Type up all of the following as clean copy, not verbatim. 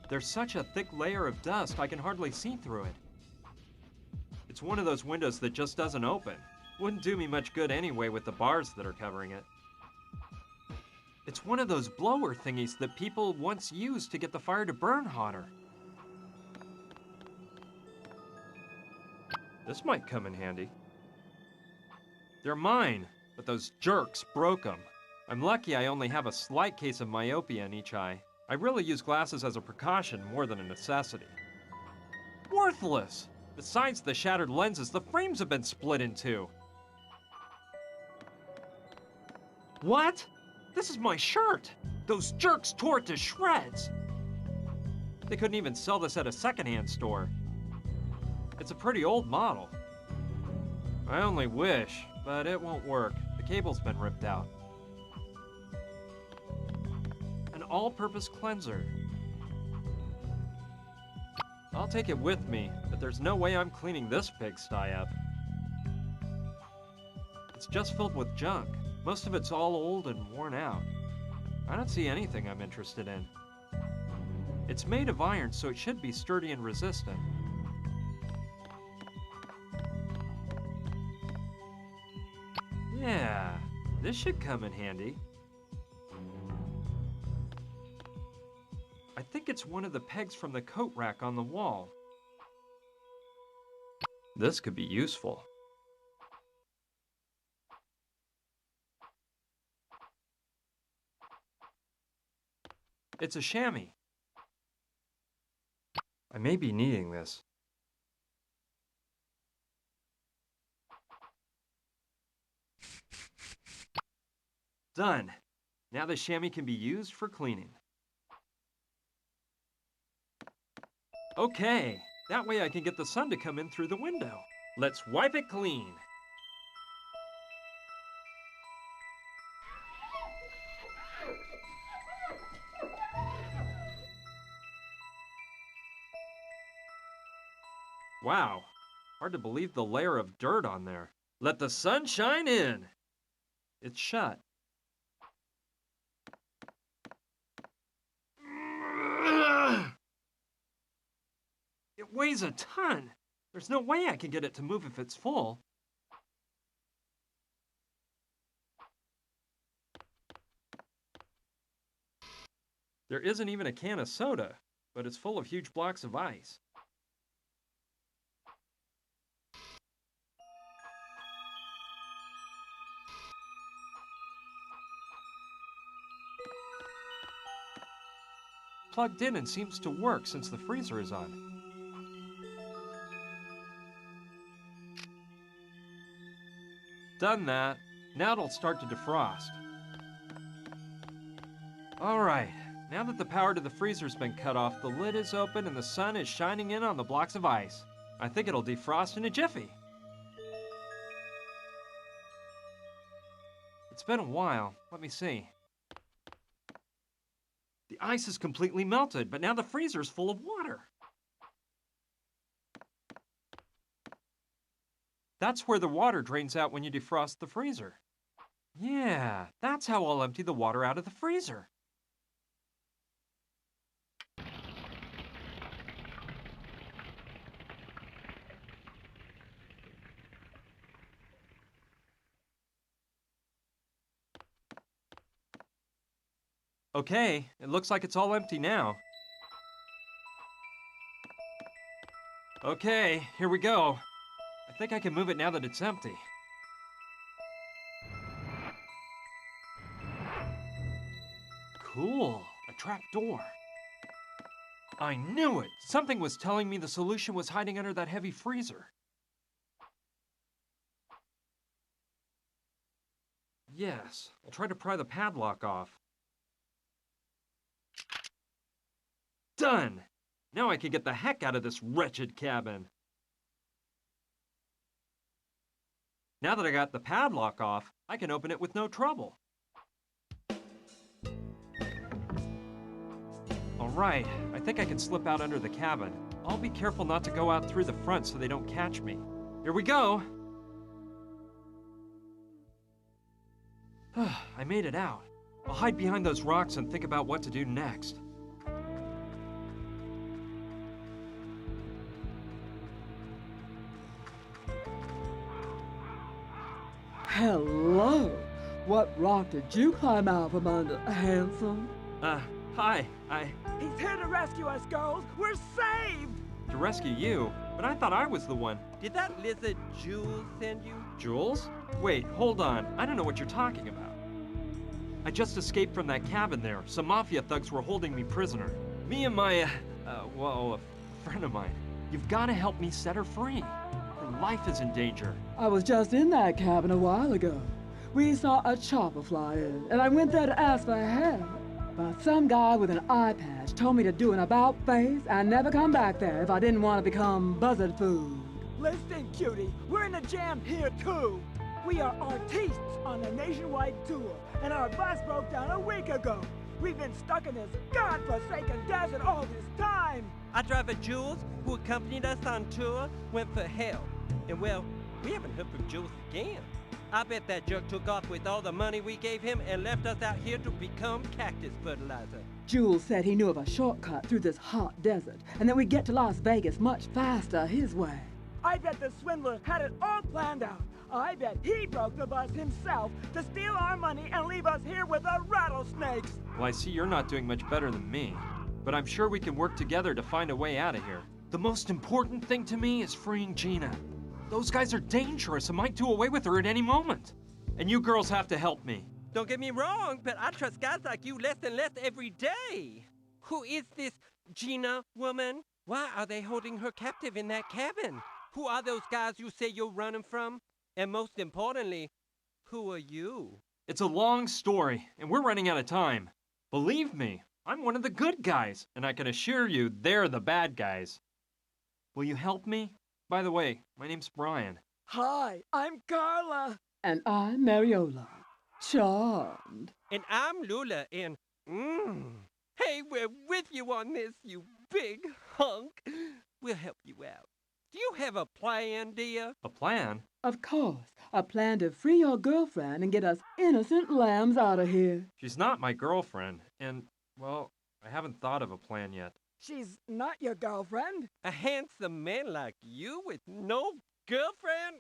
There's such a thick layer of dust I can hardly see through it. It's one of those windows that just doesn't open. Wouldn't do me much good anyway with the bars that are covering it. It's one of those blower thingies that people once used to get the fire to burn hotter. This might come in handy. They're mine, but those jerks broke them. I'm lucky I only have a slight case of myopia in each eye. I really use glasses as a precaution more than a necessity. Worthless! Besides the shattered lenses, the frames have been split in two. What? This is my shirt! Those jerks tore it to shreds! They couldn't even sell this at a secondhand store. It's a pretty old model. I only wish, but it won't work. The cable's been ripped out. An all-purpose cleanser. I'll take it with me, but there's no way I'm cleaning this pigsty up. It's just filled with junk. Most of it's all old and worn out. I don't see anything I'm interested in. It's made of iron, so it should be sturdy and resistant. Yeah, this should come in handy. I think it's one of the pegs from the coat rack on the wall. This could be useful. It's a chamois. I may be needing this. Done. Now the chamois can be used for cleaning. Okay, that way I can get the sun to come in through the window. Let's wipe it clean. Wow, hard to believe the layer of dirt on there. Let the sun shine in. It's shut. It weighs a ton. There's no way I can get it to move if it's full. There isn't even a can of soda, but it's full of huge blocks of ice. Plugged in and seems to work since the freezer is on. Done that. Now it'll start to defrost. Alright, now that the power to the freezer's been cut off, the lid is open and the sun is shining in on the blocks of ice. I think it'll defrost in a jiffy. It's been a while. Let me see. The ice is completely melted, but now the freezer's full of water. That's where the water drains out when you defrost the freezer. Yeah, that's how I'll empty the water out of the freezer. Okay, it looks like it's all empty now. Okay, here we go. I think I can move it now that it's empty. Cool, a trap door. I knew it! Something was telling me the solution was hiding under that heavy freezer. Yes, I'll try to pry the padlock off. Done! Now I can get the heck out of this wretched cabin. Now that I got the padlock off, I can open it with no trouble. Alright, I think I can slip out under the cabin. I'll be careful not to go out through the front so they don't catch me. Here we go! I made it out. I'll hide behind those rocks and think about what to do next. Hello. What rock did you climb out from under, handsome? Hi. He's here to rescue us, girls. We're saved! To rescue you, but I thought I was the one. Did that lizard Jules send you? Jules? Wait, hold on. I don't know what you're talking about. I just escaped from that cabin there. Some mafia thugs were holding me prisoner. Me and my, a friend of mine. You've got to help me set her free. Her life is in danger. I was just in that cabin a while ago. We saw a chopper fly in, and I went there to ask for help. But some guy with an eye patch told me to do an about-face and never come back there if I didn't want to become buzzard food. Listen, cutie, we're in a jam here, too. We are artistes on a nationwide tour, and our bus broke down a week ago. We've been stuck in this godforsaken desert all this time. Our driver Jules, who accompanied us on tour, went for help. And well, we haven't heard from Jules again. I bet that jerk took off with all the money we gave him and left us out here to become cactus fertilizer. Jules said he knew of a shortcut through this hot desert, and that we'd get to Las Vegas much faster his way. I bet the swindler had it all planned out. I bet he broke the bus himself to steal our money and leave us here with the rattlesnakes. Well, I see you're not doing much better than me. But I'm sure we can work together to find a way out of here. The most important thing to me is freeing Gina. Those guys are dangerous and might do away with her at any moment. And you girls have to help me. Don't get me wrong, but I trust guys like you less and less every day. Who is this Gina woman? Why are they holding her captive in that cabin? Who are those guys you say you're running from? And most importantly, who are you? It's a long story, and we're running out of time. Believe me, I'm one of the good guys, and I can assure you they're the bad guys. Will you help me? By the way, my name's Brian. Hi, I'm Carla. And I'm Mariola. Charmed. And I'm Lula, and hey, we're with you on this, you big hunk. We'll help you out. Do you have a plan, dear? A plan? Of course, a plan to free your girlfriend and get us innocent lambs out of here. She's not my girlfriend, and, well, I haven't thought of a plan yet. She's not your girlfriend? A handsome man like you with no girlfriend?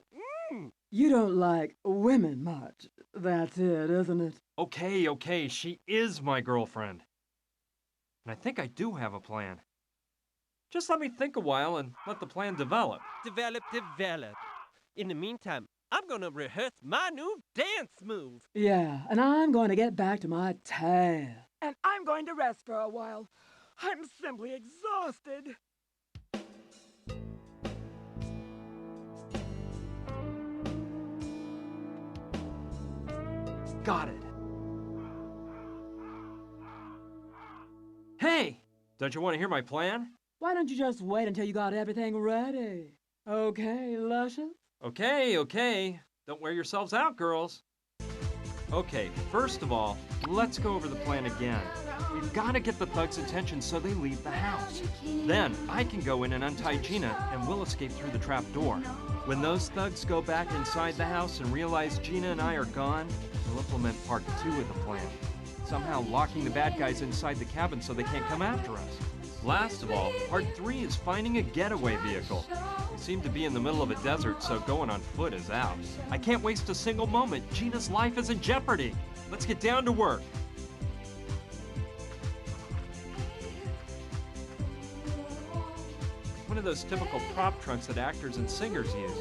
You don't like women much. That's it, isn't it? Okay, she is my girlfriend. And I think I do have a plan. Just let me think a while and let the plan develop. Develop. In the meantime, I'm gonna rehearse my new dance move. Yeah, and I'm going to get back to my tan. And I'm going to rest for a while. I'm simply exhausted. Got it. Hey! Don't you want to hear my plan? Why don't you just wait until you got everything ready? Okay, luscious? Okay. Don't wear yourselves out, girls. Okay, first of all, let's go over the plan again. We've got to get the thugs' attention so they leave the house. Then I can go in and untie Gina, and we'll escape through the trap door. When those thugs go back inside the house and realize Gina and I are gone, we'll implement part 2 of the plan. Somehow locking the bad guys inside the cabin so they can't come after us. Last of all, part 3 is finding a getaway vehicle. We seem to be in the middle of a desert, so going on foot is out. I can't waste a single moment. Gina's life is in jeopardy. Let's get down to work. One of those typical prop trunks that actors and singers use.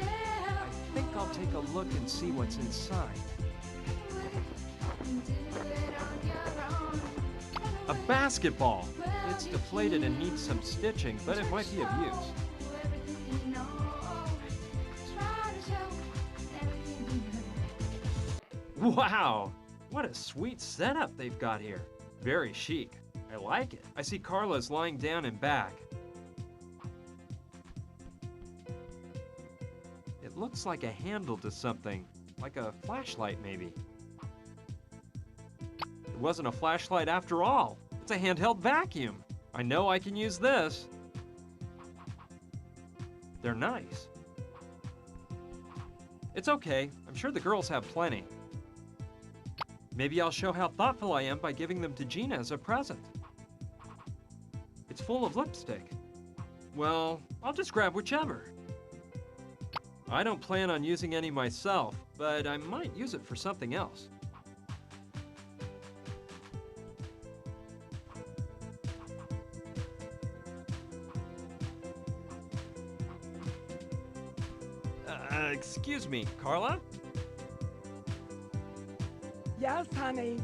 I think I'll take a look and see what's inside. A basketball! It's deflated and needs some stitching, but it might be of use. Wow! What a sweet setup they've got here. Very chic. I like it. I see Carla's lying down and back. It looks like a handle to something, like a flashlight maybe. It wasn't a flashlight after all. It's a handheld vacuum. I know I can use this. They're nice. It's okay. I'm sure the girls have plenty. Maybe I'll show how thoughtful I am by giving them to Gina as a present. It's full of lipstick. Well, I'll just grab whichever. I don't plan on using any myself, but I might use it for something else. Excuse me, Carla? Yes, honey.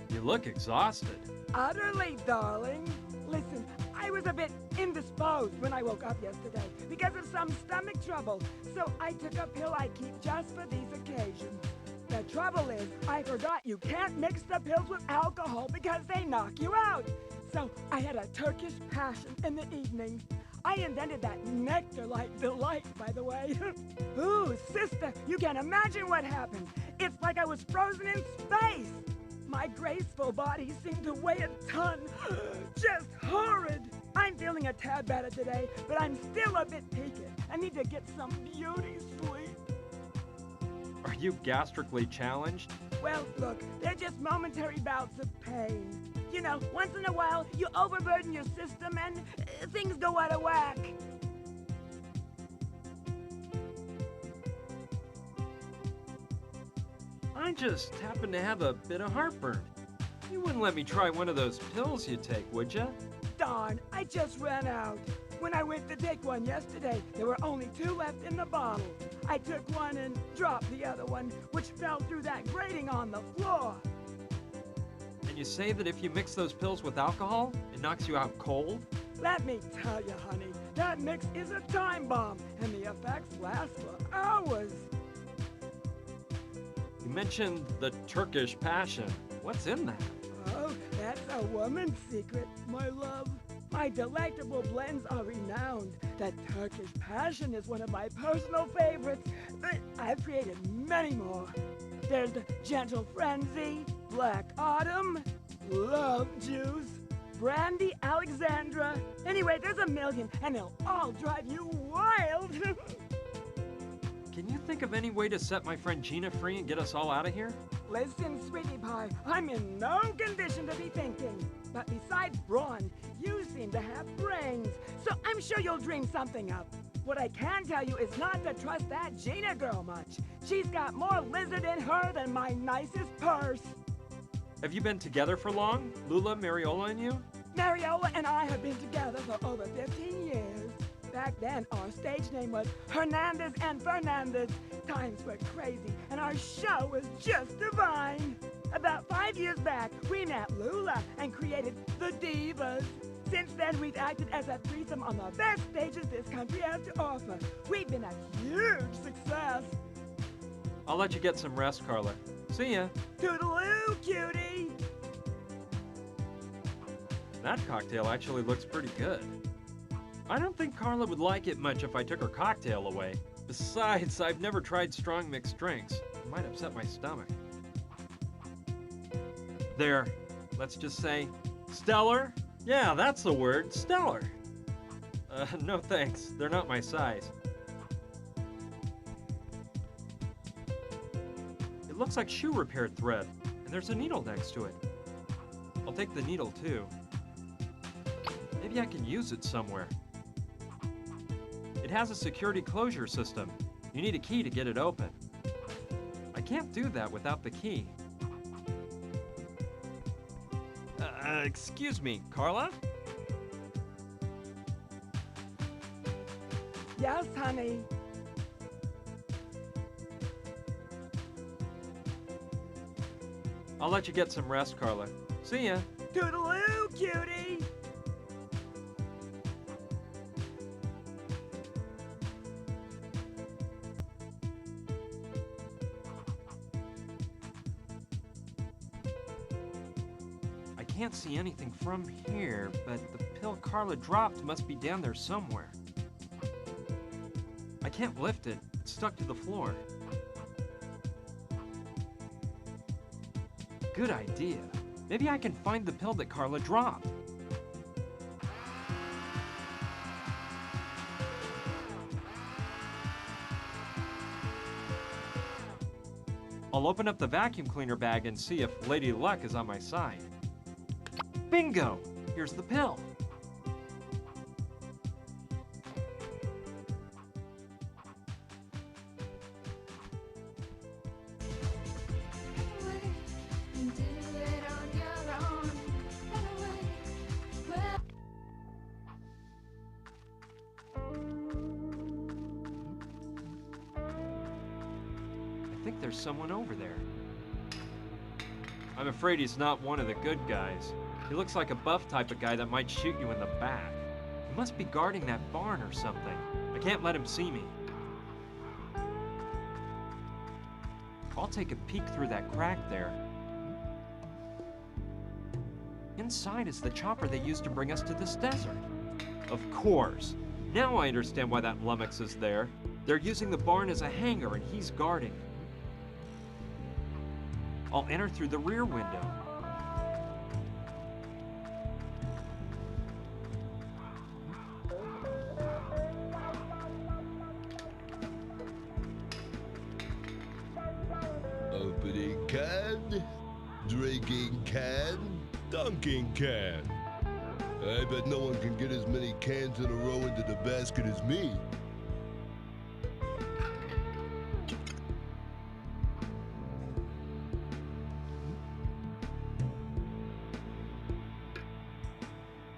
You look exhausted. Utterly, darling. Listen, I was a bit indisposed when I woke up yesterday because of some stomach trouble, so I took a pill I keep just for these occasions. The trouble is, I forgot you can't mix the pills with alcohol because they knock you out. So I had a Turkish passion in the evening. I invented that nectar-like delight, by the way. Ooh, sister, you can't imagine what happened. It's like I was frozen in space. My graceful body seemed to weigh a ton. Just horrid. I'm feeling a tad better today, but I'm still a bit peaked. I need to get some beauty sleep. Are you gastrically challenged? Well, look, they're just momentary bouts of pain. You know, once in a while, you overburden your system and things go out of whack. I just happen to have a bit of heartburn. You wouldn't let me try one of those pills you take, would ya? Darn, I just ran out. When I went to take one yesterday, there were only 2 left in the bottle. I took one and dropped the other one, which fell through that grating on the floor. And you say that if you mix those pills with alcohol, it knocks you out cold? Let me tell you, honey, that mix is a time bomb, and the effects last for hours. You mentioned the Turkish passion. What's in that? Oh, that's a woman's secret, my love. My delectable blends are renowned. That Turkish passion is one of my personal favorites, but I've created many more. There's the Gentle Frenzy, Black Autumn, Love Juice, Brandy Alexandra. Anyway, there's a million, and they'll all drive you wild. Can you think of any way to set my friend Gina free and get us all out of here? Listen, sweetie pie, I'm in no condition to be thinking. But besides brawn, you seem to have brains, so I'm sure you'll dream something up. What I can tell you is not to trust that Gina girl much. She's got more lizard in her than my nicest purse. Have you been together for long? Lula, Mariola, and you? Mariola and I have been together for over 15 years. Back then, our stage name was Hernandez and Fernandez. Times were crazy, and our show was just divine. About 5 years back, we met Lula and created the Divas. Since then, we've acted as a threesome on the best stages this country has to offer. We've been a huge success. I'll let you get some rest, Carla. See ya. Toodaloo, cutie! That cocktail actually looks pretty good. I don't think Carla would like it much if I took her cocktail away. Besides, I've never tried strong mixed drinks. It might upset my stomach. There. Let's just say, stellar? Yeah, that's the word, stellar. No thanks. They're not my size. It looks like shoe repair thread, and there's a needle next to it. I'll take the needle too. Maybe I can use it somewhere. It has a security closure system. You need a key to get it open. I can't do that without the key. Excuse me, Carla? Yes, honey. I'll let you get some rest, Carla. See ya. Toodaloo, cutie! I can't see anything from here, but the pill Carla dropped must be down there somewhere. I can't lift it. It's stuck to the floor. Good idea. Maybe I can find the pill that Carla dropped. I'll open up the vacuum cleaner bag and see if Lady Luck is on my side. Bingo! Here's the pill. there's someone over there. I'm afraid he's not one of the good guys. He looks like a buff type of guy that might shoot you in the back. He must be guarding that barn or something. I can't let him see me. I'll take a peek through that crack there. Inside is the chopper they used to bring us to this desert. Of course. Now I understand why that lummox is there. They're using the barn as a hangar and he's guarding. I'll enter through the rear window. Opening can, drinking can, dunking can. I bet no one can get as many cans in a row into the basket as me.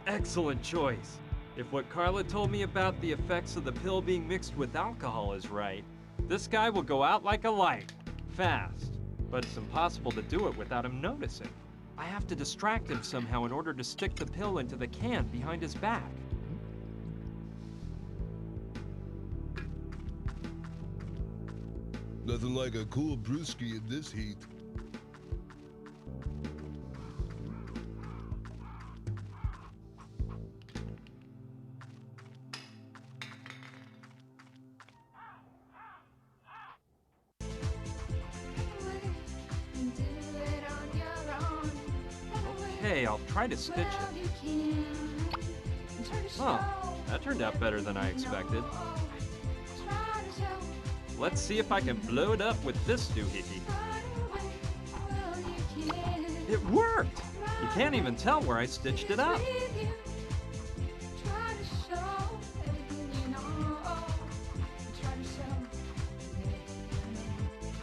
Excellent choice. If what Carla told me about the effects of the pill being mixed with alcohol is right, this guy will go out like a light, fast. But it's impossible to do it without him noticing. I have to distract him somehow in order to stick the pill into the can behind his back. Nothing like a cool brewski in this heat. Okay, I'll try to stitch it. Huh, that turned out better than I expected. Let's see if I can blow it up with this doohickey. It worked! You can't even tell where I stitched it up.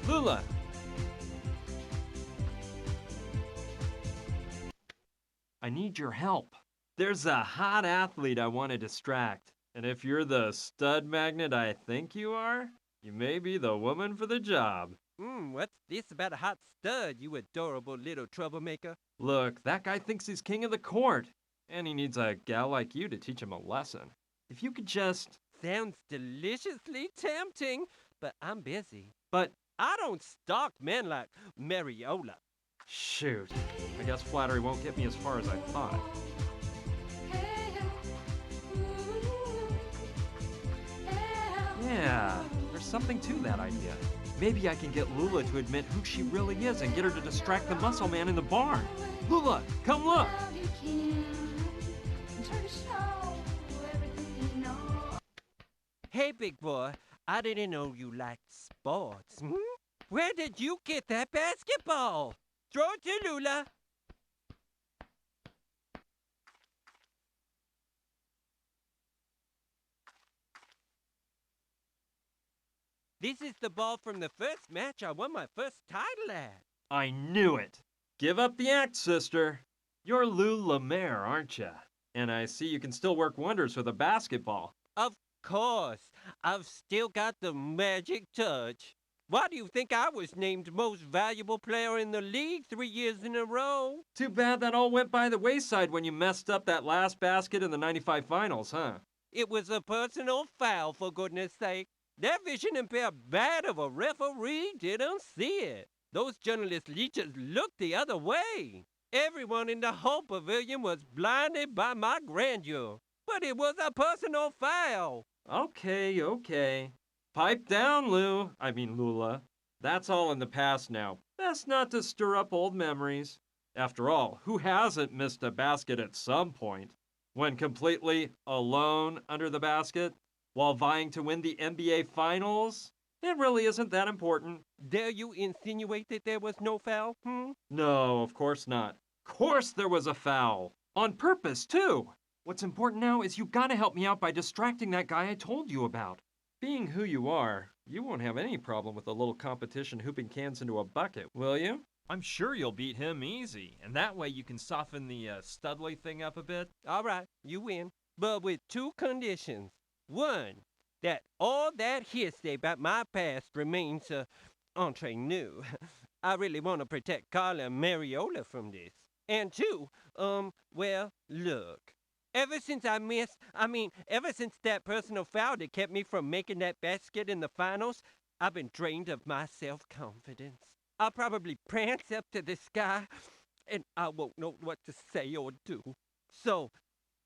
Lula! I need your help. There's a hot athlete I want to distract. And if you're the stud magnet I think you are, you may be the woman for the job. What's this about a hot stud, you adorable little troublemaker? Look, that guy thinks he's king of the court. And he needs a gal like you to teach him a lesson. If you could just... Sounds deliciously tempting, but I'm busy. But... I don't stalk men like Mariola. Shoot. I guess flattery won't get me as far as I thought. Yeah, there's something to that idea. Maybe I can get Lula to admit who she really is and get her to distract the muscle man in the barn. Lula, come look! Hey, big boy, I didn't know you liked sports. Where did you get that basketball? Throw it to Lula. This is the ball from the first match I won my first title at. I knew it. Give up the act, sister. You're Lou Lemaire, aren't ya? And I see you can still work wonders with a basketball. Of course. I've still got the magic touch. Why do you think I was named most valuable player in the league 3 years in a row? Too bad that all went by the wayside when you messed up that last basket in the '95 finals, huh? It was a personal foul, for goodness sake. That vision impaired bat of a referee didn't see it. Those journalist leeches looked the other way. Everyone in the whole pavilion was blinded by my grandeur. But it was a personal foul. Okay. Pipe down, Lula. That's all in the past now. Best not to stir up old memories. After all, who hasn't missed a basket at some point? When completely alone under the basket? While vying to win the NBA Finals? It really isn't that important. Dare you insinuate that there was no foul, No, of course not. Of course there was a foul. On purpose, too. What's important now is you gotta help me out by distracting that guy I told you about. Being who you are, you won't have any problem with a little competition hooping cans into a bucket, will you? I'm sure you'll beat him easy, and that way you can soften the Studley thing up a bit. All right, you win. But with two conditions. One, that all that hearsay about my past remains entre nous, I really want to protect Carla and Mariola from this. And two, well, look. Ever since ever since that personal foul that kept me from making that basket in the finals, I've been drained of my self-confidence. I'll probably prance up to the sky, and I won't know what to say or do. So,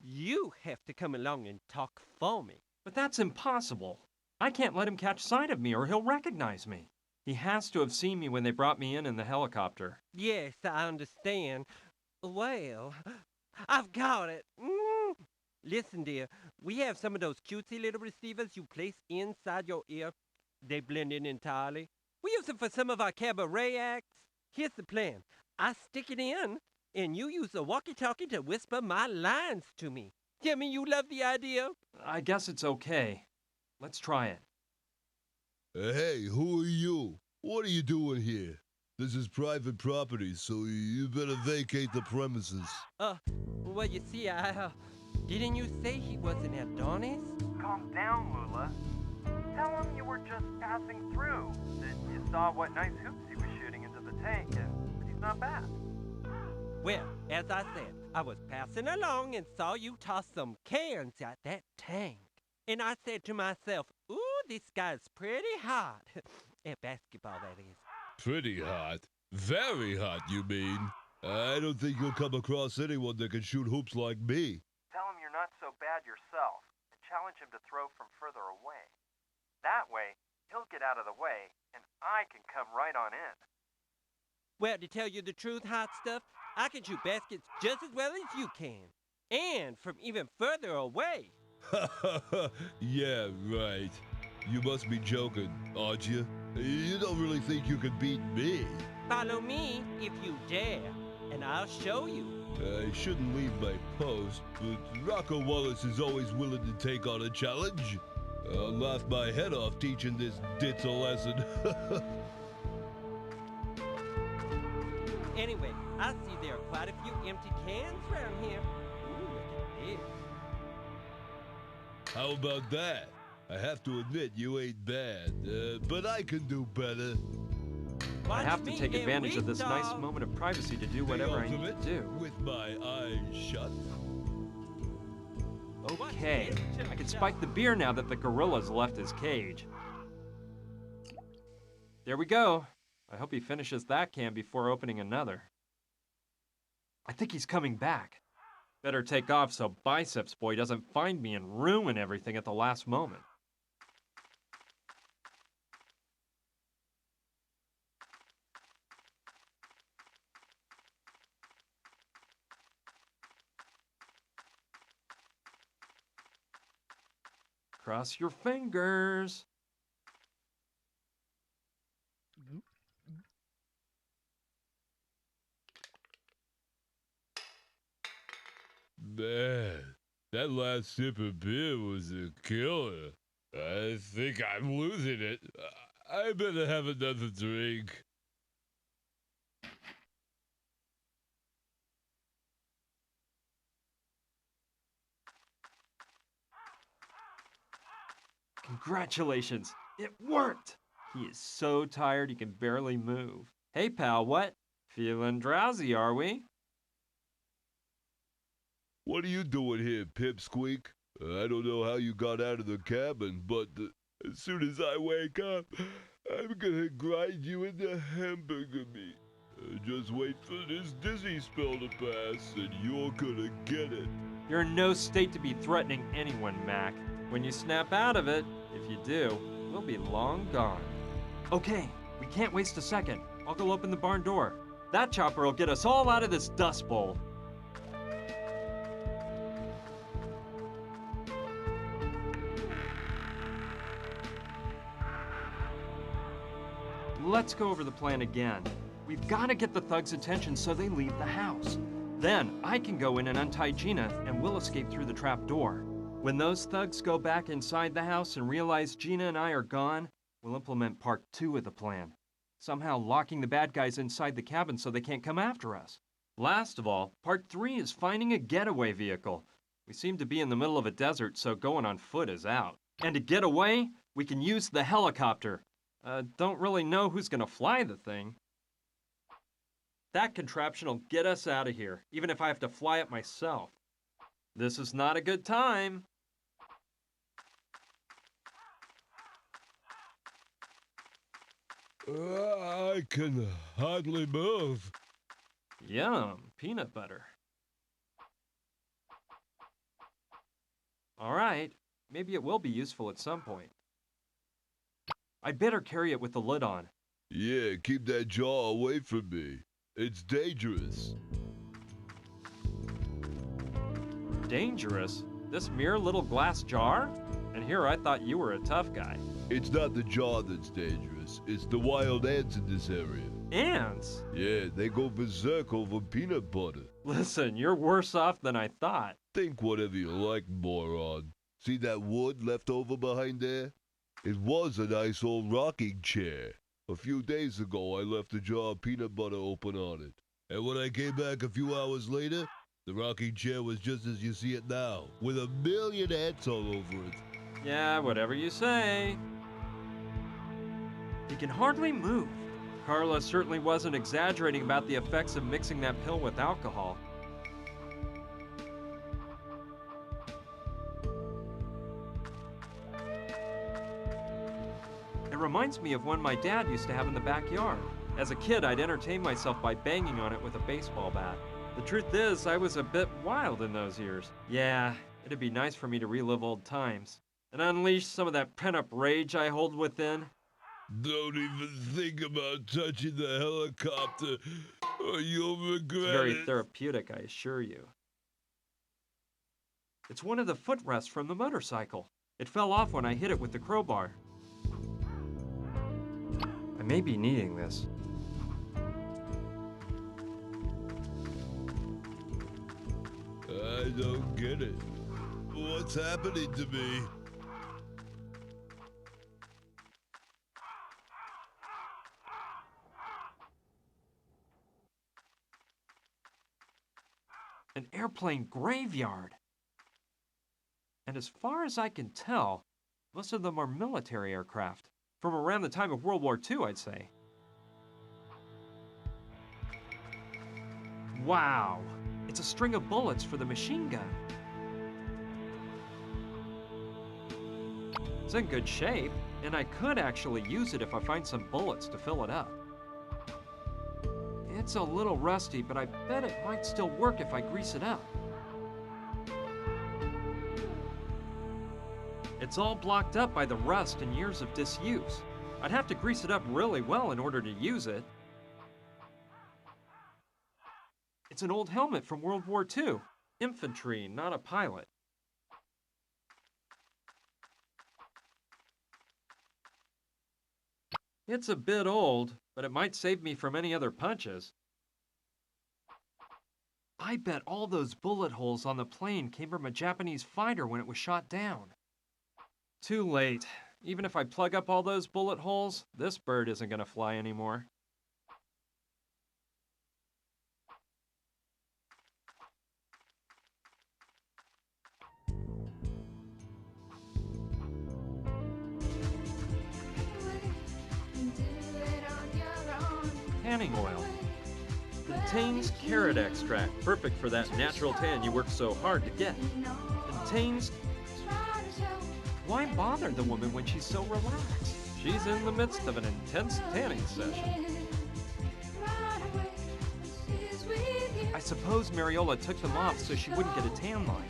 you have to come along and talk for me. But that's impossible. I can't let him catch sight of me or he'll recognize me. He has to have seen me when they brought me in the helicopter. Yes, I understand. Well, I've got it. Listen, dear, we have some of those cutesy little receivers you place inside your ear. They blend in entirely. We use them for some of our cabaret acts. Here's the plan. I stick it in, and you use the walkie-talkie to whisper my lines to me. Tell me you love the idea? I guess it's okay. Let's try it. Hey, who are you? What are you doing here? This is private property, so you better vacate the premises. Well, you see, didn't you say he was an Adonis? Calm down, Lula. Tell him you were just passing through, that you saw what nice hoops he was shooting into the tank, and he's not bad. Well, as I said, I was passing along and saw you toss some cans at that tank. And I said to myself, ooh, this guy's pretty hot. At basketball, that is. Pretty hot. Very hot, you mean? I don't think you'll come across anyone that can shoot hoops like me. Tell him you're not so bad yourself, and challenge him to throw from further away. That way, he'll get out of the way, and I can come right on in. Well, to tell you the truth, hot stuff, I can shoot baskets just as well as you can. And from even further away. Yeah, right. You must be joking, aren't you? You don't really think you can beat me? Follow me if you dare, and I'll show you. I shouldn't leave my post, but Rocco Wallace is always willing to take on a challenge. I'll laugh my head off teaching this ditz a lesson. Anyway, I see there are quite a few empty cans around here. Ooh, look at this. How about that? I have to admit you ain't bad, but I can do better. I have to take advantage of this nice moment of privacy to do whatever I need to do. With my eyes shut. Okay, I can spike the beer now that the gorilla's left his cage. There we go. I hope he finishes that can before opening another. I think he's coming back. Better take off so Biceps Boy doesn't find me and ruin everything at the last moment. Cross your fingers. Man, that last sip of beer was a killer. I think I'm losing it. I better have another drink. Congratulations, it worked! He is so tired he can barely move. Hey pal, what? Feeling drowsy, are we? What are you doing here, Pipsqueak? I don't know how you got out of the cabin, but as soon as I wake up, I'm gonna grind you into hamburger meat. Just wait for this dizzy spell to pass, and you're gonna get it. You're in no state to be threatening anyone, Mac. When you snap out of it, if you do, we'll be long gone. Okay, we can't waste a second. I'll go open the barn door. That chopper will get us all out of this dust bowl. Let's go over the plan again. We've got to get the thugs' attention so they leave the house. Then I can go in and untie Gina, and we'll escape through the trap door. When those thugs go back inside the house and realize Gina and I are gone, we'll implement part 2 of the plan. Somehow locking the bad guys inside the cabin so they can't come after us. Last of all, part 3 is finding a getaway vehicle. We seem to be in the middle of a desert, so going on foot is out. And to get away, we can use the helicopter. Don't really know who's gonna fly the thing. That contraption'll get us out of here, even if I have to fly it myself. This is not a good time. I can hardly move. Yum, peanut butter. All right, maybe it will be useful at some point. I'd better carry it with the lid on. Yeah, keep that jaw away from me. It's dangerous. Dangerous? This mere little glass jar? And here I thought you were a tough guy. It's not the jaw that's dangerous. It's the wild ants in this area. Ants? Yeah, they go berserk over peanut butter. Listen, you're worse off than I thought. Think whatever you like, moron. See that wood left over behind there? It was a nice old rocking chair. A few days ago, I left a jar of peanut butter open on it. And when I came back a few hours later, the rocking chair was just as you see it now, with a million ants all over it. Yeah, whatever you say. He can hardly move. Carla certainly wasn't exaggerating about the effects of mixing that pill with alcohol. It reminds me of one my dad used to have in the backyard. As a kid, I'd entertain myself by banging on it with a baseball bat. The truth is, I was a bit wild in those years. Yeah, it'd be nice for me to relive old times and unleash some of that pent-up rage I hold within. Don't even think about touching the helicopter, or you'll regret It's very it. therapeutic, I assure you. It's one of the footrests from the motorcycle. It fell off when I hit it with the crowbar. I may be needing this. I don't get it. What's happening to me? An airplane graveyard. And as far as I can tell, most of them are military aircraft. From around the time of World War II, I'd say. Wow, it's a string of bullets for the machine gun. It's in good shape, and I could actually use it if I find some bullets to fill it up. It's a little rusty, but I bet it might still work if I grease it up. It's all blocked up by the rust and years of disuse. I'd have to grease it up really well in order to use it. It's an old helmet from World War II. Infantry, not a pilot. It's a bit old, but it might save me from any other punches. I bet all those bullet holes on the plane came from a Japanese fighter when it was shot down. Too late. Even if I plug up all those bullet holes, this bird isn't gonna fly anymore. Tanning oil. Contains carrot extract, perfect for that natural tan you work so hard to get. Contains... Why bother the woman when she's so relaxed? She's in the midst of an intense tanning session. I suppose Mariola took them off so she wouldn't get a tan line.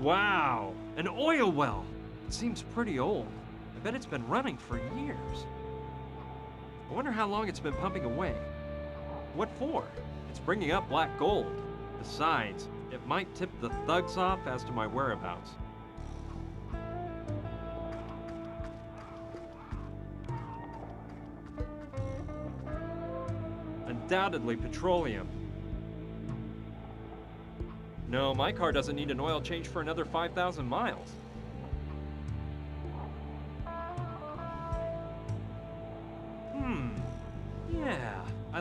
Wow, an oil well. It seems pretty old. I bet it's been running for years. I wonder how long it's been pumping away. What for? It's bringing up black gold. Besides, it might tip the thugs off as to my whereabouts. Undoubtedly petroleum. No, my car doesn't need an oil change for another 5,000 miles.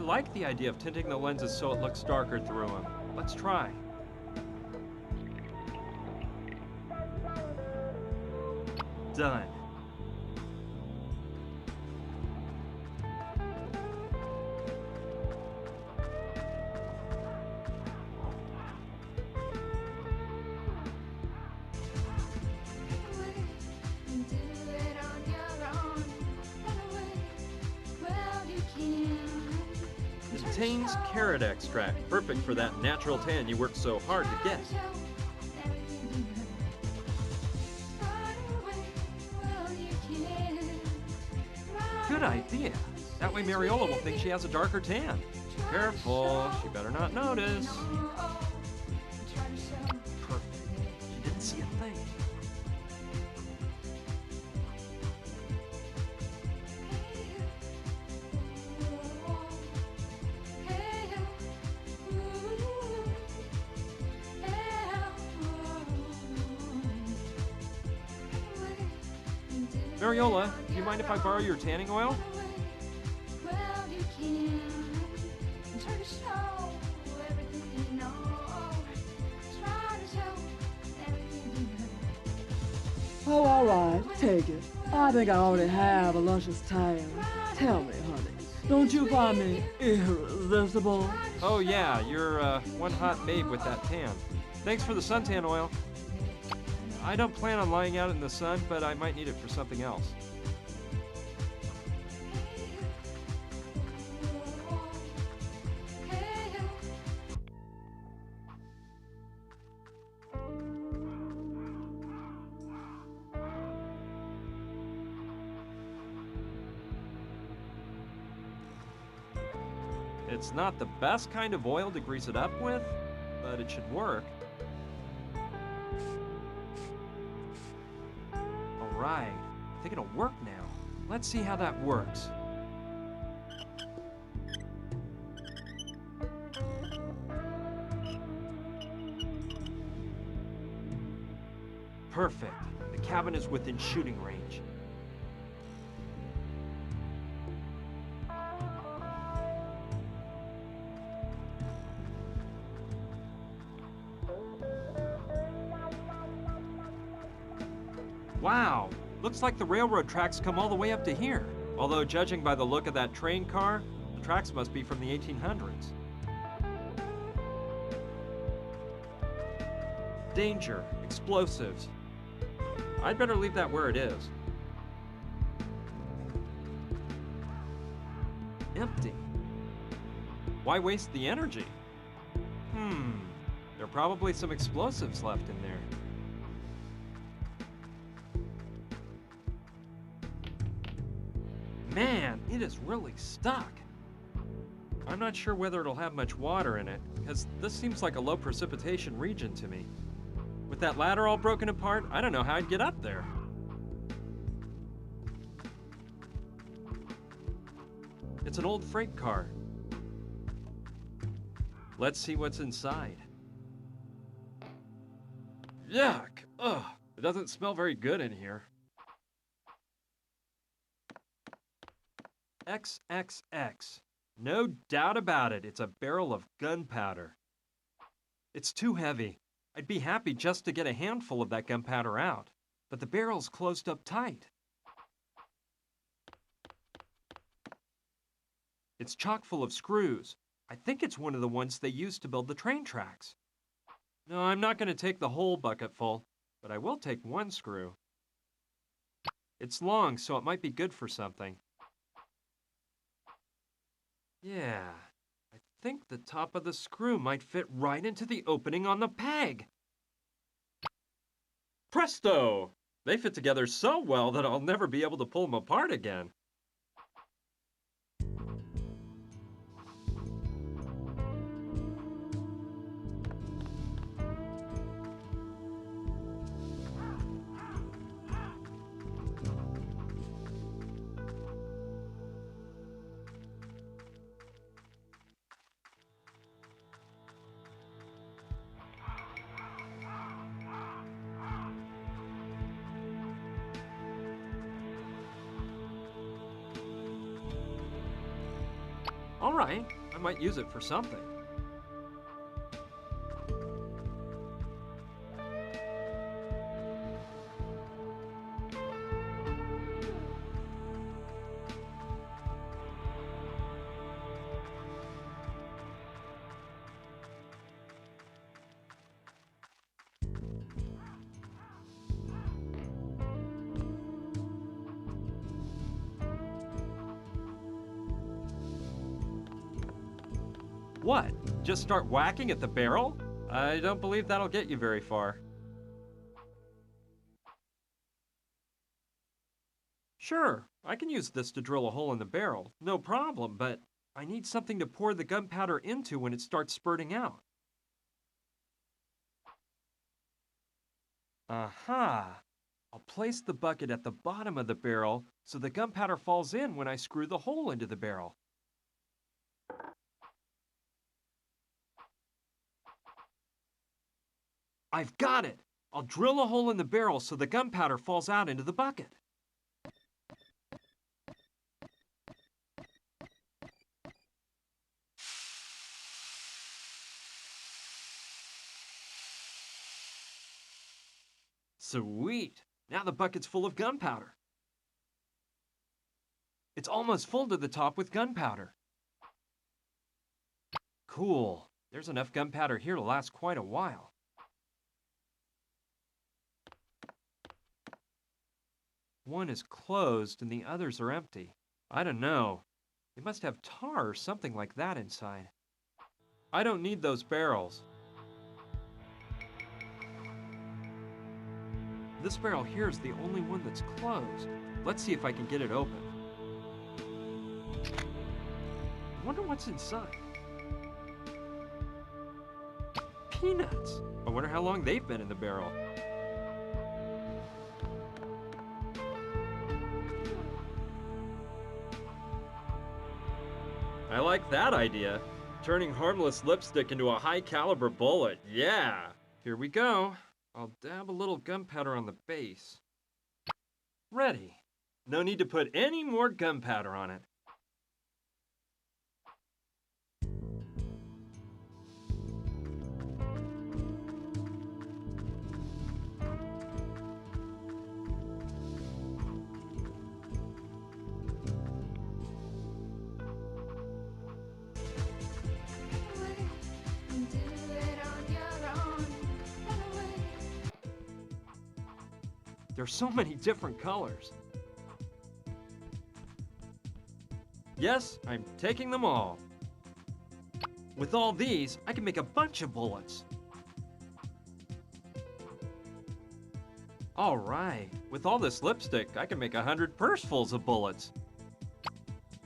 like the idea of tinting the lenses so it looks darker through them. Let's try. Done. Contains carrot extract, perfect for that natural tan you worked so hard to get. Good idea. That way Mariola will think she has a darker tan. Careful, she better not notice. Perfect. She didn't see a thing. Mariola, do you mind if I borrow your tanning oil? Oh, all right, take it. I think I already have a luscious tan. Tell me, honey, don't you find me irresistible? Oh yeah, you're one hot babe with that tan. Thanks for the suntan oil. I don't plan on lying out in the sun, but I might need it for something else. It's not the best kind of oil to grease it up with, but it should work. Alright, I think it'll work now. Let's see how that works. Perfect. The cabin is within shooting range. Wow, looks like the railroad tracks come all the way up to here. Although, judging by the look of that train car, the tracks must be from the 1800s. Danger, explosives. I'd better leave that where it is. Empty. Why waste the energy? There are probably some explosives left in there. Man, it is really stuck. I'm not sure whether it'll have much water in it, because this seems like a low precipitation region to me. With that ladder all broken apart, I don't know how I'd get up there. It's an old freight car. Let's see what's inside. Yuck! Ugh, it doesn't smell very good in here. XXX. No doubt about it, it's a barrel of gunpowder. It's too heavy. I'd be happy just to get a handful of that gunpowder out, but the barrel's closed up tight. It's chock full of screws. I think it's one of the ones they used to build the train tracks. No, I'm not going to take the whole bucket full, but I will take one screw. It's long, so it might be good for something. Yeah, I think the top of the screw might fit right into the opening on the peg. Presto! They fit together so well that I'll never be able to pull them apart again. All right, I might use it for something. What? Just start whacking at the barrel? I don't believe that'll get you very far. Sure, I can use this to drill a hole in the barrel, no problem, but I need something to pour the gunpowder into when it starts spurting out. Aha! I'll place the bucket at the bottom of the barrel so the gunpowder falls in when I screw the hole into the barrel. I've got it! I'll drill a hole in the barrel so the gunpowder falls out into the bucket. Sweet! Now the bucket's full of gunpowder. It's almost full to the top with gunpowder. Cool. There's enough gunpowder here to last quite a while. One is closed and the others are empty. I don't know. They must have tar or something like that inside. I don't need those barrels. This barrel here is the only one that's closed. Let's see if I can get it open. I wonder what's inside. Peanuts! I wonder how long they've been in the barrel. I like that idea. Turning harmless lipstick into a high-caliber bullet. Yeah! Here we go. I'll dab a little gunpowder on the base. Ready. No need to put any more gunpowder on it. There's so many different colors. Yes, I'm taking them all. With all these, I can make a bunch of bullets. All right, with all this lipstick, I can make 100 pursefuls of bullets.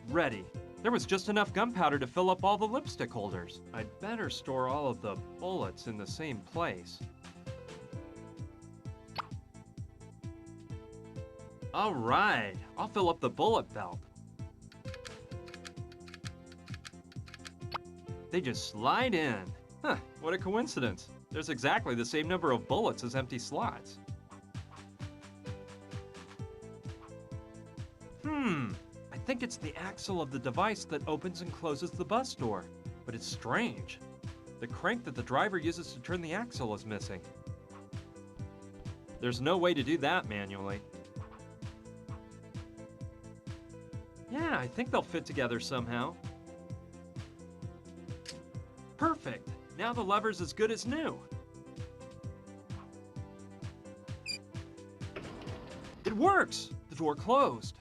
Ready. There was just enough gunpowder to fill up all the lipstick holders. I'd better store all of the bullets in the same place. All right, I'll fill up the bullet belt. They just slide in. Huh, what a coincidence. There's exactly the same number of bullets as empty slots. I think it's the axle of the device that opens and closes the bus door. But it's strange. The crank that the driver uses to turn the axle is missing. There's no way to do that manually. Yeah, I think they'll fit together somehow. Perfect! Now the lever's as good as new. It works! The door closed.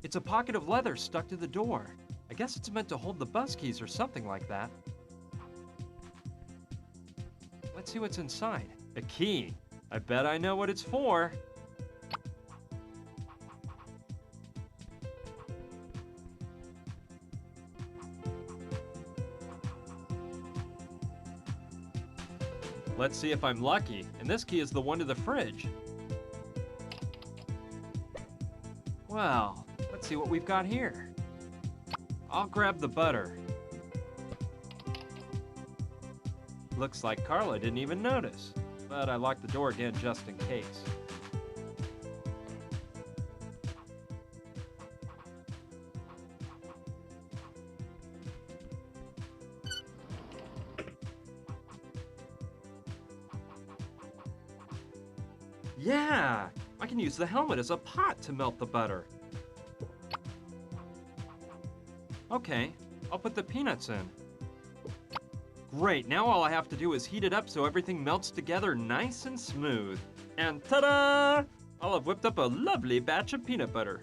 It's a pocket of leather stuck to the door. I guess it's meant to hold the bus keys or something like that. Let's see what's inside. A key. I bet I know what it's for. Let's see if I'm lucky, and this key is the one to the fridge. Well, let's see what we've got here. I'll grab the butter. Looks like Carla didn't even notice. But I locked the door again just in case. Yeah, I can use the helmet as a pot to melt the butter. Okay, I'll put the peanuts in. Great, now all I have to do is heat it up so everything melts together nice and smooth. And ta-da! I'll have whipped up a lovely batch of peanut butter.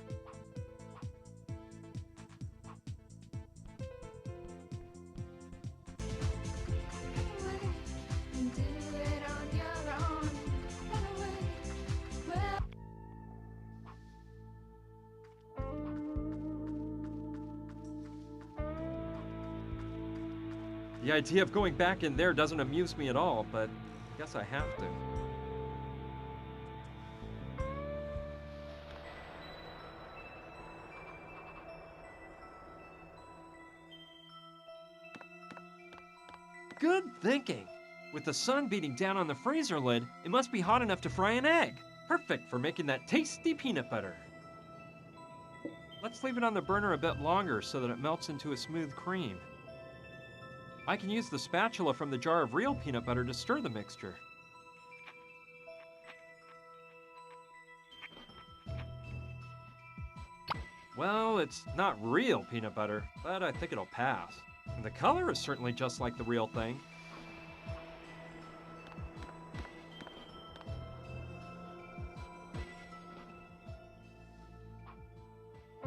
The idea of going back in there doesn't amuse me at all, but I guess I have to. Good thinking! With the sun beating down on the freezer lid, it must be hot enough to fry an egg. Perfect for making that tasty peanut butter. Let's leave it on the burner a bit longer so that it melts into a smooth cream. I can use the spatula from the jar of real peanut butter to stir the mixture. Well, it's not real peanut butter, but I think it'll pass. And the color is certainly just like the real thing.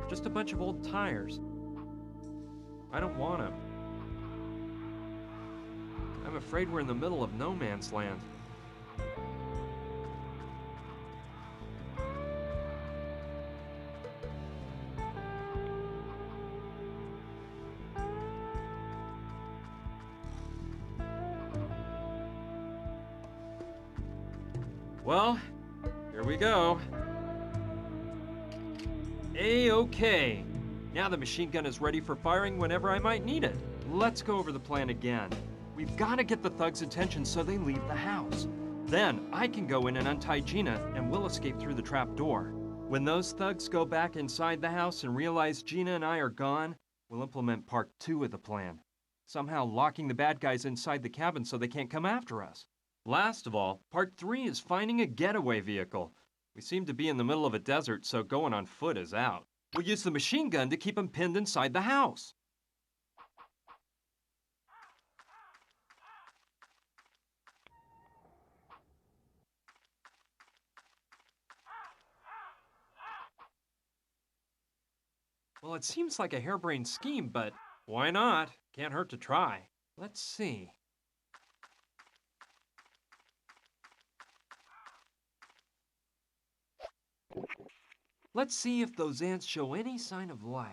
Just a bunch of old tires. I don't want them. I'm afraid we're in the middle of no man's land. Well, here we go. A-okay. Now the machine gun is ready for firing whenever I might need it. Let's go over the plan again. We've got to get the thugs' attention so they leave the house. Then I can go in and untie Gina and we'll escape through the trap door. When those thugs go back inside the house and realize Gina and I are gone, we'll implement part 2 of the plan. Somehow locking the bad guys inside the cabin so they can't come after us. Last of all, part 3 is finding a getaway vehicle. We seem to be in the middle of a desert, so going on foot is out. We'll use the machine gun to keep them pinned inside the house. Well, it seems like a harebrained scheme, but why not? Can't hurt to try. Let's see. Let's see if those ants show any sign of life.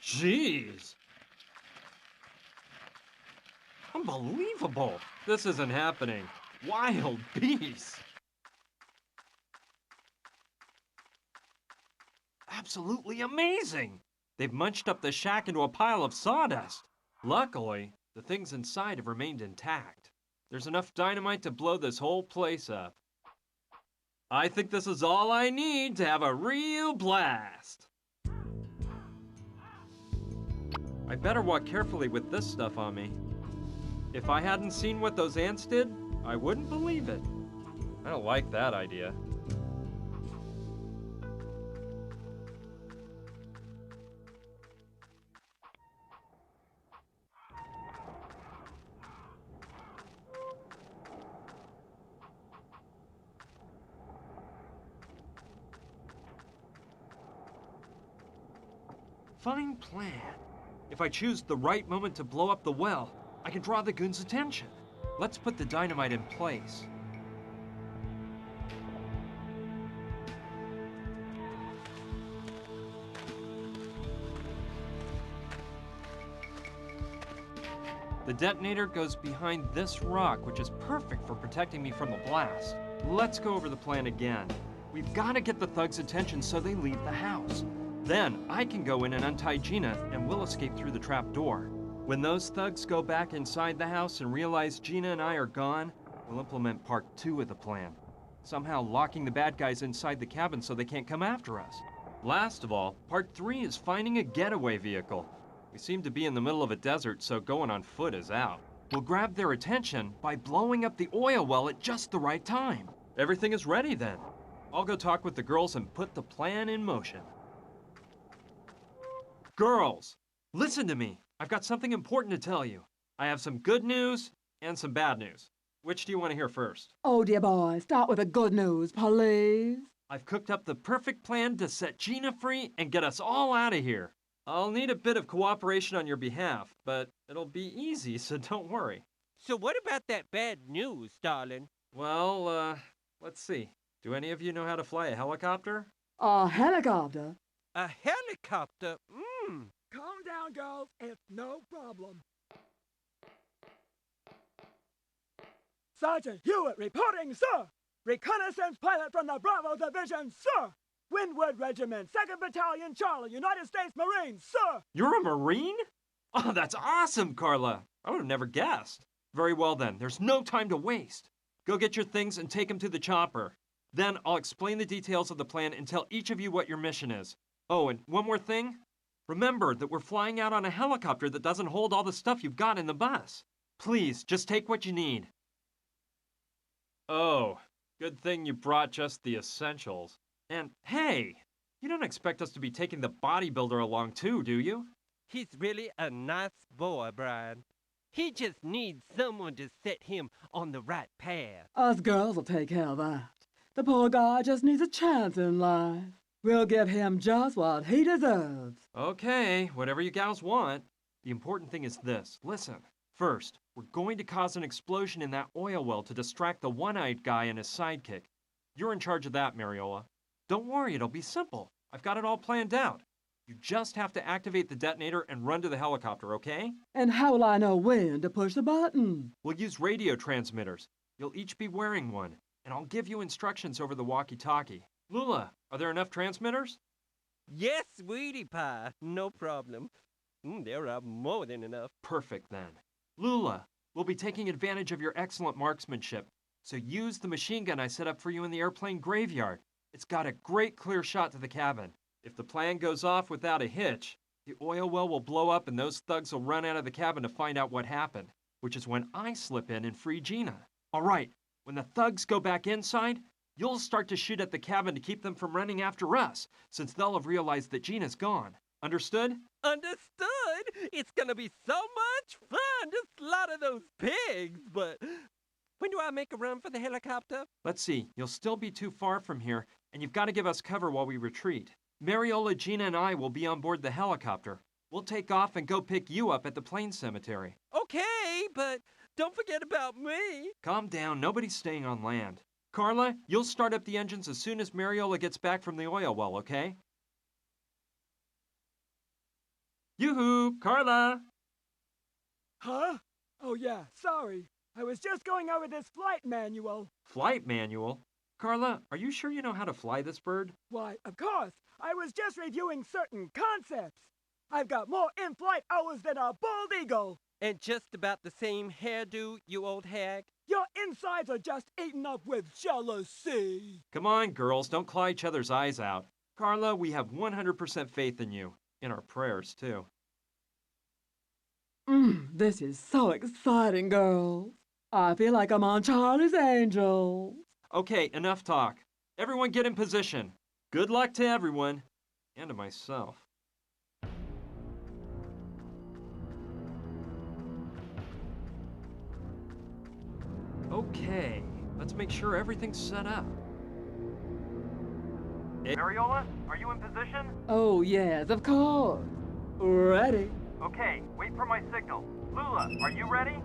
Jeez! Unbelievable! This isn't happening. Wild beasts! Absolutely amazing! They've munched up the shack into a pile of sawdust. Luckily, the things inside have remained intact. There's enough dynamite to blow this whole place up. I think this is all I need to have a real blast. I better walk carefully with this stuff on me. If I hadn't seen what those ants did, I wouldn't believe it. I don't like that idea. Fine plan. If I choose the right moment to blow up the well, I can draw the goons' attention. Let's put the dynamite in place. The detonator goes behind this rock, which is perfect for protecting me from the blast. Let's go over the plan again. We've got to get the thugs' attention so they leave the house. Then I can go in and untie Gina and we'll escape through the trap door. When those thugs go back inside the house and realize Gina and I are gone, we'll implement part 2 of the plan. Somehow locking the bad guys inside the cabin so they can't come after us. Last of all, part 3 is finding a getaway vehicle. We seem to be in the middle of a desert, so going on foot is out. We'll grab their attention by blowing up the oil well at just the right time. Everything is ready then. I'll go talk with the girls and put the plan in motion. Girls, listen to me. I've got something important to tell you. I have some good news and some bad news. Which do you want to hear first? Oh, dear boy, start with the good news, please. I've cooked up the perfect plan to set Gina free and get us all out of here. I'll need a bit of cooperation on your behalf, but it'll be easy, so don't worry. So what about that bad news, darling? Well, let's see. Do any of you know how to fly a helicopter? A helicopter? A helicopter? Calm down, girls. It's no problem. Sergeant Hewitt reporting, sir. Reconnaissance pilot from the Bravo Division, sir. Windward Regiment, 2nd Battalion, Charlie, United States Marines, sir. You're a Marine? Oh, that's awesome, Carla. I would have never guessed. Very well then, there's no time to waste. Go get your things and take them to the chopper. Then I'll explain the details of the plan and tell each of you what your mission is. Oh, and one more thing. Remember that we're flying out on a helicopter that doesn't hold all the stuff you've got in the bus. Please, just take what you need. Oh, good thing you brought just the essentials. And hey, you don't expect us to be taking the bodybuilder along too, do you? He's really a nice boy, Brian. He just needs someone to set him on the right path. Us girls will take care of that. The poor guy just needs a chance in life. We'll give him just what he deserves. Okay, whatever you gals want. The important thing is this. Listen. First, we're going to cause an explosion in that oil well to distract the one-eyed guy and his sidekick. You're in charge of that, Mariola. Don't worry, it'll be simple. I've got it all planned out. You just have to activate the detonator and run to the helicopter, okay? And how will I know when to push the button? We'll use radio transmitters. You'll each be wearing one, and I'll give you instructions over the walkie-talkie. Lula, are there enough transmitters? Yes, sweetie pie, no problem. There are more than enough. Perfect, then. Lula, we'll be taking advantage of your excellent marksmanship, so use the machine gun I set up for you in the airplane graveyard. It's got a great clear shot to the cabin. If the plan goes off without a hitch, the oil well will blow up and those thugs will run out of the cabin to find out what happened, which is when I slip in and free Gina. All right, when the thugs go back inside, you'll start to shoot at the cabin to keep them from running after us, since they'll have realized that Gina's gone. Understood? Understood! It's gonna be so much fun to slaughter those pigs, but when do I make a run for the helicopter? Let's see, you'll still be too far from here, and you've got to give us cover while we retreat. Mariola, Gina, and I will be on board the helicopter. We'll take off and go pick you up at the plane cemetery. Okay, but don't forget about me. Calm down, nobody's staying on land. Carla, you'll start up the engines as soon as Mariola gets back from the oil well, okay? Yoo-hoo, Carla! Huh? Oh yeah, sorry. I was just going over this flight manual. Flight manual? Carla, are you sure you know how to fly this bird? Why, of course. I was just reviewing certain concepts. I've got more in-flight hours than a bald eagle. And just about the same hairdo, you old hag. Your insides are just eaten up with jealousy. Come on, girls, don't claw each other's eyes out. Carla, we have 100% faith in you. In our prayers, too. This is so exciting, girls. I feel like I'm on Charlie's Angels. Okay, enough talk. Everyone get in position. Good luck to everyone. And to myself. Okay, let's make sure everything's set up. Mariola, are you in position? Oh, yes, of course. Ready. Okay, wait for my signal. Lula, are you ready?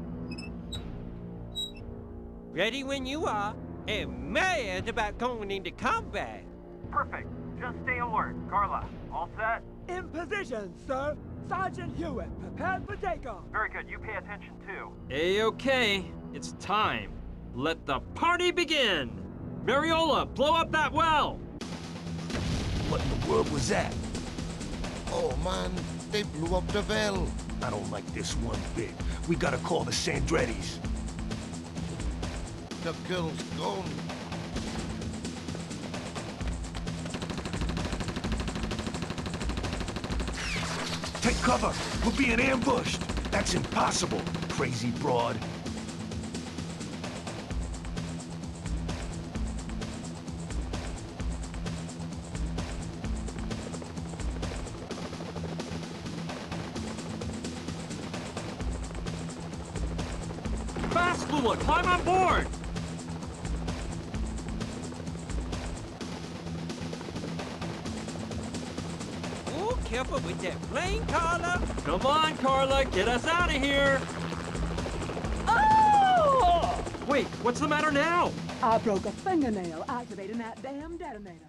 Ready when you are, and mad about going into combat. Perfect. Just stay alert. Carla, all set? In position, sir. Sergeant Hewitt, prepared for takeoff. Very good. You pay attention, too. A-okay. It's time. Let the party begin. Mariola, blow up that well. What in the world was that? Oh man, they blew up the well. I don't like this one bit. We gotta call the Sandrettis. The girl's gone. Take cover! We're being ambushed! That's impossible! crazy broad. Fast, Lula, climb on board! Oh, careful with that plane, Carla. Come on, Carla, get us out of here! Oh! Wait, what's the matter now? I broke a fingernail activating that damn detonator.